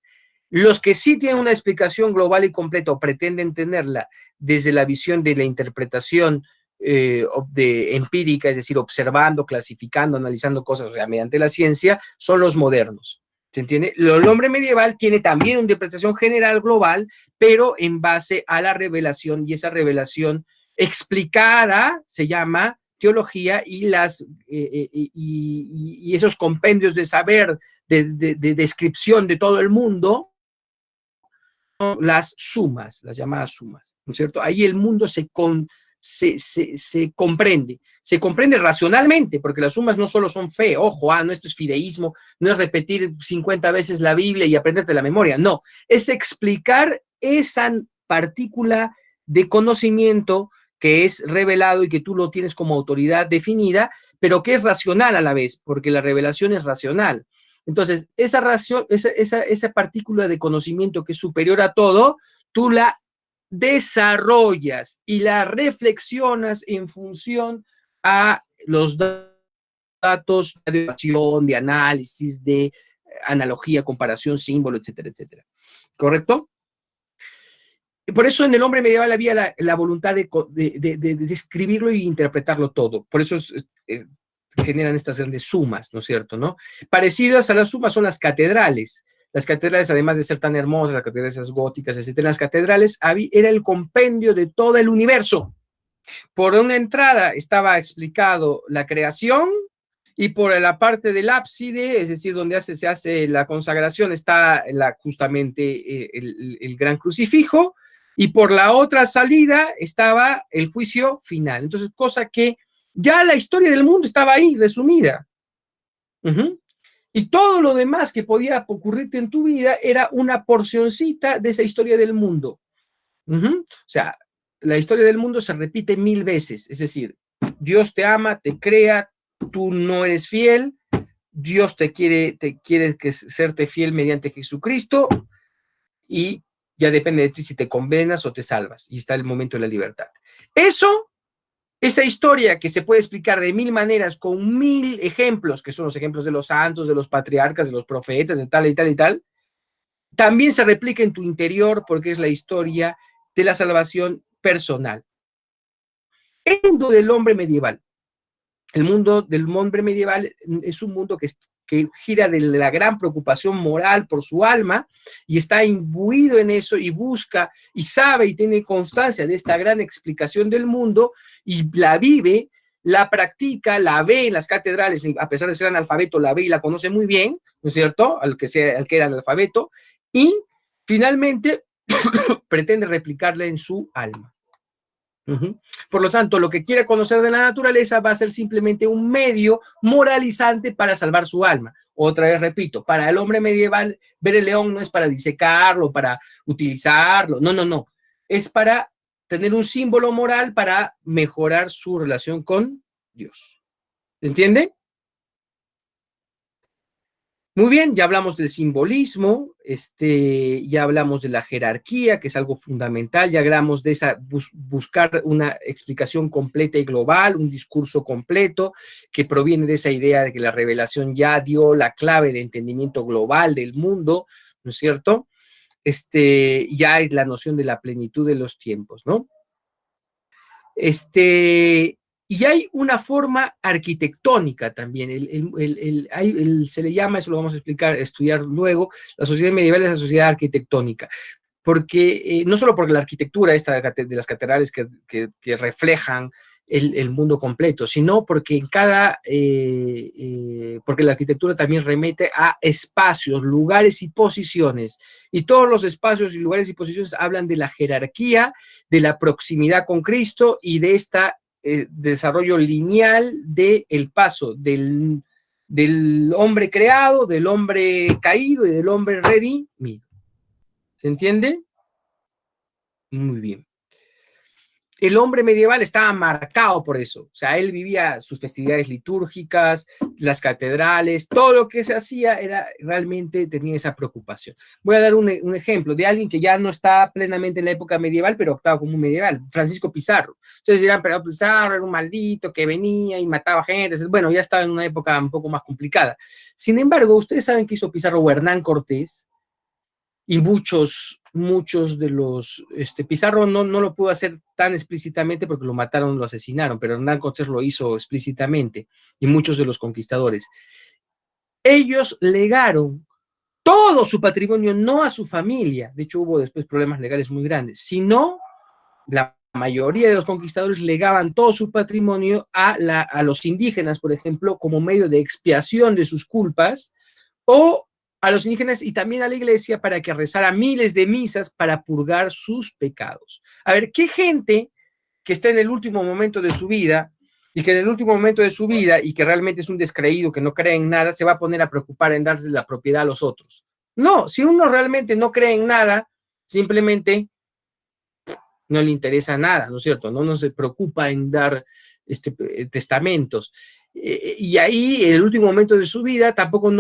Los que sí tienen una explicación global y completa o pretenden tenerla desde la visión de la interpretación empírica, es decir, observando, clasificando, analizando cosas, o sea, mediante la ciencia, son los modernos. ¿Se entiende? El hombre medieval tiene también una interpretación general global, pero en base a la revelación, y esa revelación explicada se llama teología, y esos compendios de saber, de descripción de todo el mundo, las sumas, las llamadas sumas, ¿no es cierto? Ahí el mundo se comprende racionalmente, porque las sumas no solo son fe, ojo, no esto es fideísmo, no es repetir 50 veces la Biblia y aprenderte la memoria, no, es explicar esa partícula de conocimiento que es revelado y que tú lo tienes como autoridad definida, pero que es racional a la vez, porque la revelación es racional. Entonces, esa partícula de conocimiento que es superior a todo, tú la desarrollas y la reflexionas en función a los datos de acción, de análisis, de analogía, comparación, símbolo, etcétera, etcétera. ¿Correcto? Por eso en el hombre medieval había la voluntad de escribirlo y interpretarlo todo. Por eso generan estas grandes sumas, ¿no es cierto? ¿No? Parecidas a las sumas son las catedrales. Las catedrales, además de ser tan hermosas, las catedrales góticas, etcétera, las catedrales era el compendio de todo el universo. Por una entrada estaba explicado la creación, y por la parte del ábside, es decir, donde se hace la consagración, está justamente el gran crucifijo, y por la otra salida estaba el juicio final. Entonces, cosa que ya la historia del mundo estaba ahí, resumida. Y todo lo demás que podía ocurrirte en tu vida era una porcioncita de esa historia del mundo. O sea, la historia del mundo se repite 1000 veces, es decir, Dios te ama, te crea, tú no eres fiel, Dios te quiere serte fiel mediante Jesucristo, y ya depende de ti si te condenas o te salvas, y está el momento de la libertad. Esa historia que se puede explicar de 1000 maneras, con 1000 ejemplos, que son los ejemplos de los santos, de los patriarcas, de los profetas, de tal y tal y tal, también se replica en tu interior, porque es la historia de la salvación personal. El mundo del hombre medieval. El mundo del hombre medieval es un mundo que gira de la gran preocupación moral por su alma, y está imbuido en eso, y busca, y sabe, y tiene constancia de esta gran explicación del mundo, y la vive, la practica, la ve en las catedrales, a pesar de ser analfabeto, la ve y la conoce muy bien, ¿no es cierto?, al que era analfabeto, y finalmente pretende replicarla en su alma. Por lo tanto, lo que quiere conocer de la naturaleza va a ser simplemente un medio moralizante para salvar su alma. Otra vez repito, para el hombre medieval, ver el león no es para disecarlo, para utilizarlo, no. Es para tener un símbolo moral para mejorar su relación con Dios. ¿Entiende? Muy bien, ya hablamos del simbolismo, ya hablamos de la jerarquía, que es algo fundamental, ya hablamos de buscar una explicación completa y global, un discurso completo que proviene de esa idea de que la revelación ya dio la clave de entendimiento global del mundo, ¿no es cierto? Ya es la noción de la plenitud de los tiempos, ¿no? Y hay una forma arquitectónica también, se le llama, eso lo vamos a estudiar luego, la sociedad medieval es la sociedad arquitectónica, porque no solo porque la arquitectura de las catedrales que reflejan el mundo completo, sino porque porque la arquitectura también remete a espacios, lugares y posiciones, y todos los espacios y lugares y posiciones hablan de la jerarquía, de la proximidad con Cristo y de desarrollo lineal del paso del hombre creado, del hombre caído y del hombre redimido. ¿Se entiende? Muy bien. El hombre medieval estaba marcado por eso, o sea, él vivía sus festividades litúrgicas, las catedrales, todo lo que se hacía realmente tenía esa preocupación. Voy a dar un ejemplo de alguien que ya no está plenamente en la época medieval, pero optaba como un medieval, Francisco Pizarro. Ustedes dirán, pero Pizarro era un maldito que venía y mataba gente, bueno, ya estaba en una época un poco más complicada. Sin embargo, ustedes saben que hizo Pizarro o Hernán Cortés, y muchos de los, Pizarro no lo pudo hacer tan explícitamente porque lo mataron, lo asesinaron, pero Hernán Cortés lo hizo explícitamente, y muchos de los conquistadores. Ellos legaron todo su patrimonio, no a su familia, de hecho hubo después problemas legales muy grandes, sino la mayoría de los conquistadores legaban todo su patrimonio a los indígenas, por ejemplo, como medio de expiación de sus culpas, o a los indígenas y también a la iglesia para que rezara miles de misas para purgar sus pecados. A ver, ¿qué gente que está en el último momento de su vida y que en el último momento de su vida y que realmente es un descreído, que no cree en nada, se va a poner a preocupar en darle la propiedad a los otros? No, si uno realmente no cree en nada, simplemente no le interesa nada, ¿no es cierto? No se preocupa en dar testamentos. Y ahí, en el último momento de su vida, tampoco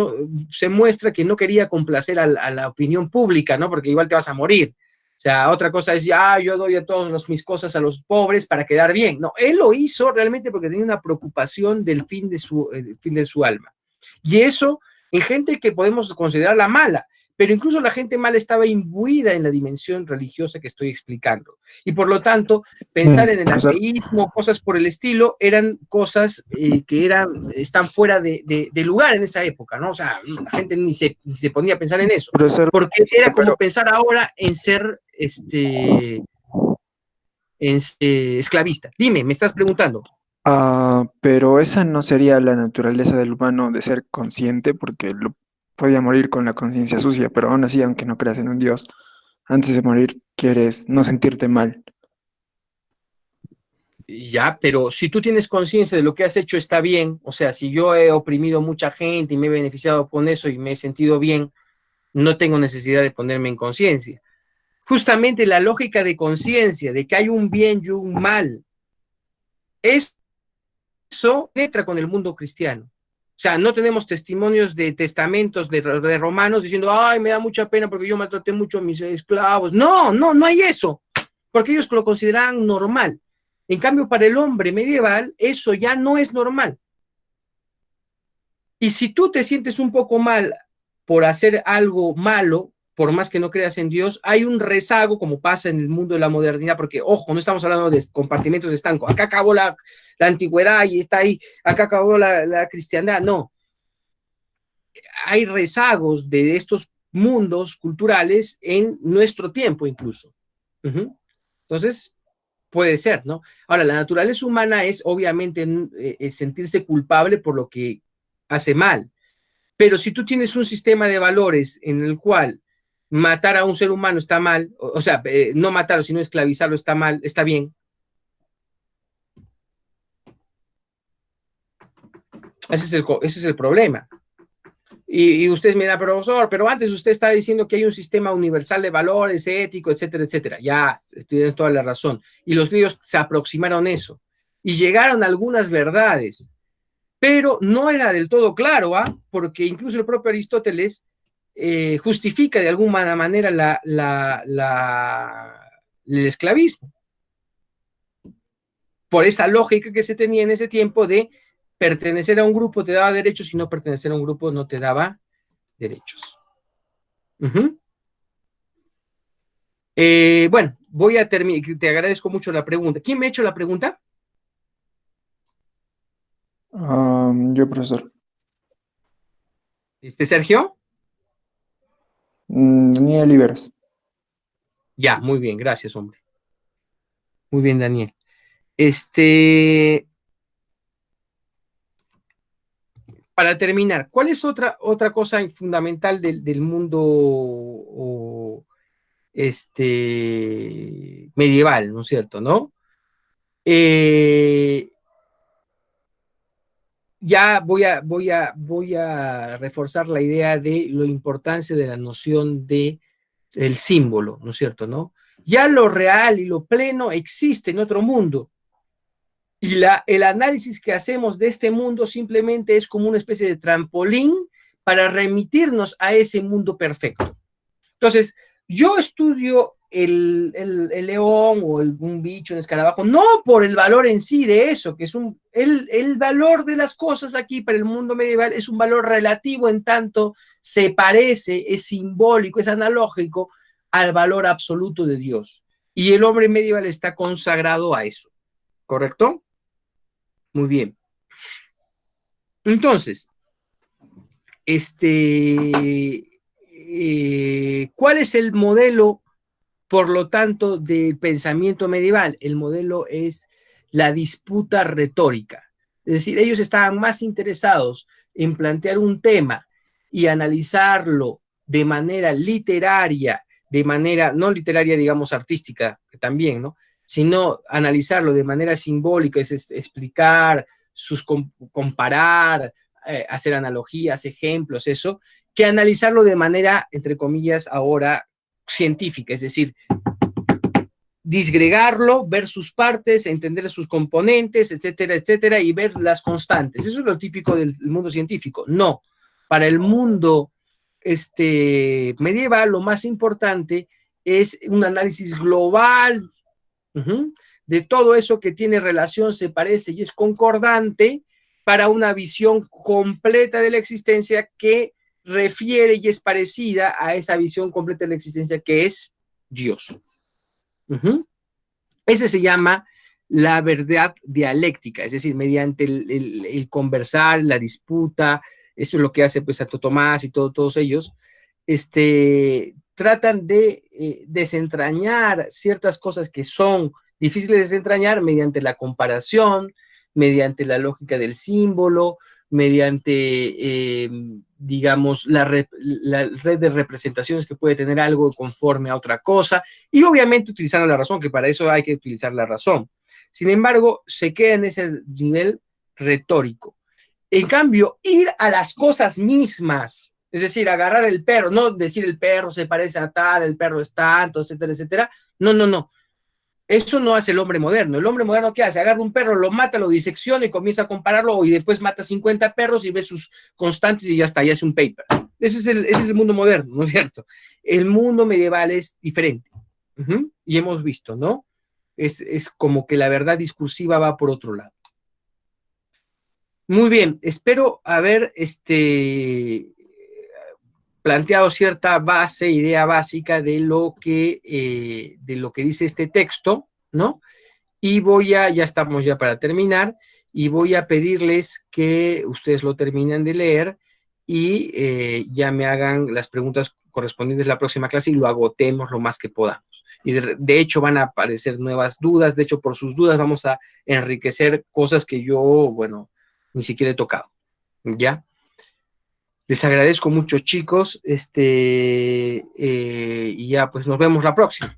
se muestra que no quería complacer a la opinión pública, ¿no? Porque igual te vas a morir. O sea, otra cosa es, yo doy a todas mis cosas a los pobres para quedar bien. No, él lo hizo realmente porque tenía una preocupación del fin de su alma. Y eso, en gente que podemos considerarla mala, pero incluso la gente mala estaba imbuida en la dimensión religiosa que estoy explicando. Y por lo tanto, pensar en el ateísmo, cosas por el estilo, eran cosas que están fuera de lugar en esa época, ¿no? O sea, la gente ni se ponía a pensar en eso, porque era como pensar ahora en ser esclavista. Dime, me estás preguntando. Pero esa no sería la naturaleza del humano de ser consciente, porque podía morir con la conciencia sucia, pero aún así, aunque no creas en un Dios, antes de morir quieres no sentirte mal. Ya, pero si tú tienes conciencia de lo que has hecho está bien, o sea, si yo he oprimido a mucha gente y me he beneficiado con eso y me he sentido bien, no tengo necesidad de ponerme en conciencia. Justamente la lógica de conciencia, de que hay un bien y un mal, eso entra con el mundo cristiano. O sea, no tenemos testimonios de testamentos de romanos diciendo, ay, me da mucha pena porque yo maltraté mucho a mis esclavos. No, no, no hay eso, porque ellos lo consideran normal. En cambio, para el hombre medieval, eso ya no es normal. Y si tú te sientes un poco mal por hacer algo malo, por más que no creas en Dios, hay un rezago, como pasa en el mundo de la modernidad, porque, ojo, no estamos hablando de compartimentos de estanco. Acá acabó la antigüedad y está ahí, acá acabó la cristiandad. No, hay rezagos de estos mundos culturales en nuestro tiempo incluso. Entonces, puede ser, ¿no? Ahora, la naturaleza humana es obviamente sentirse culpable por lo que hace mal. Pero si tú tienes un sistema de valores en el cual matar a un ser humano está mal, o sea, no matarlo, sino esclavizarlo está mal, está bien. Ese es el problema. Y usted me da, profesor, pero antes usted está diciendo que hay un sistema universal de valores, ético, etcétera, etcétera. Ya, tienen toda la razón. Y los griegos se aproximaron a eso. Y llegaron a algunas verdades. Pero no era del todo claro, ¿ah? Porque incluso el propio Aristóteles justifica de alguna manera el esclavismo, por esa lógica que se tenía en ese tiempo de pertenecer a un grupo te daba derechos y no pertenecer a un grupo no te daba derechos. Bueno, voy a terminar, te agradezco mucho la pregunta. ¿Quién me ha hecho la pregunta? Yo, profesor. ¿Sergio? Daniel Iberos. Ya, muy bien, gracias, hombre. Muy bien, Daniel. Para terminar, ¿cuál es otra cosa fundamental del mundo medieval, ¿no es cierto? ¿No? Ya voy a reforzar la idea de la importancia de la noción del símbolo, ¿no es cierto? ¿No? Ya lo real y lo pleno existe en otro mundo. Y el análisis que hacemos de este mundo simplemente es como una especie de trampolín para remitirnos a ese mundo perfecto. Entonces, yo estudio el león o un bicho, un escarabajo, no por el valor en sí de eso, que es el valor de las cosas aquí para el mundo medieval es un valor relativo en tanto se parece, es simbólico, es analógico al valor absoluto de Dios. Y el hombre medieval está consagrado a eso, ¿correcto? Muy bien. Entonces, ¿cuál es el modelo, por lo tanto, del pensamiento medieval? El modelo es la disputa retórica. Es decir, ellos estaban más interesados en plantear un tema y analizarlo de manera literaria, de manera no literaria, digamos, artística, también, ¿no? Sino analizarlo de manera simbólica, es explicar, comparar, hacer analogías, ejemplos, eso, que analizarlo de manera, entre comillas, ahora científica, es decir, disgregarlo, ver sus partes, entender sus componentes, etcétera, etcétera, y ver las constantes. Eso es lo típico del mundo científico. No, para el mundo medieval lo más importante es un análisis global de todo eso que tiene relación, se parece y es concordante para una visión completa de la existencia que refiere y es parecida a esa visión completa de la existencia que es Dios. Ese se llama la verdad dialéctica, es decir, mediante el conversar, la disputa, eso es lo que hace pues Santo Tomás y todos ellos, tratan de desentrañar ciertas cosas que son difíciles de desentrañar mediante la comparación, mediante la lógica del símbolo, mediante, digamos, la red de representaciones que puede tener algo conforme a otra cosa, y obviamente utilizando la razón, que para eso hay que utilizar la razón. Sin embargo, se queda en ese nivel retórico. En cambio, ir a las cosas mismas, es decir, agarrar el perro, no decir el perro se parece a tal, el perro es tanto, etcétera, etcétera. No, no, no. Eso no hace el hombre moderno. El hombre moderno, ¿qué hace? Agarra un perro, lo mata, lo disecciona y comienza a compararlo, y después mata 50 perros y ve sus constantes y ya está, ya es un paper. Ese es el mundo moderno, ¿no es cierto? El mundo medieval es diferente. Y hemos visto, ¿no? Es como que la verdad discursiva va por otro lado. Muy bien, espero haber planteado cierta idea básica de lo que dice este texto, ¿no? Y ya estamos ya para terminar, y voy a pedirles que ustedes lo terminen de leer y ya me hagan las preguntas correspondientes a la próxima clase y lo agotemos lo más que podamos. Y de hecho van a aparecer nuevas dudas, de hecho por sus dudas vamos a enriquecer cosas que yo, bueno, ni siquiera he tocado, ¿ya? Les agradezco mucho, chicos, y ya pues nos vemos la próxima.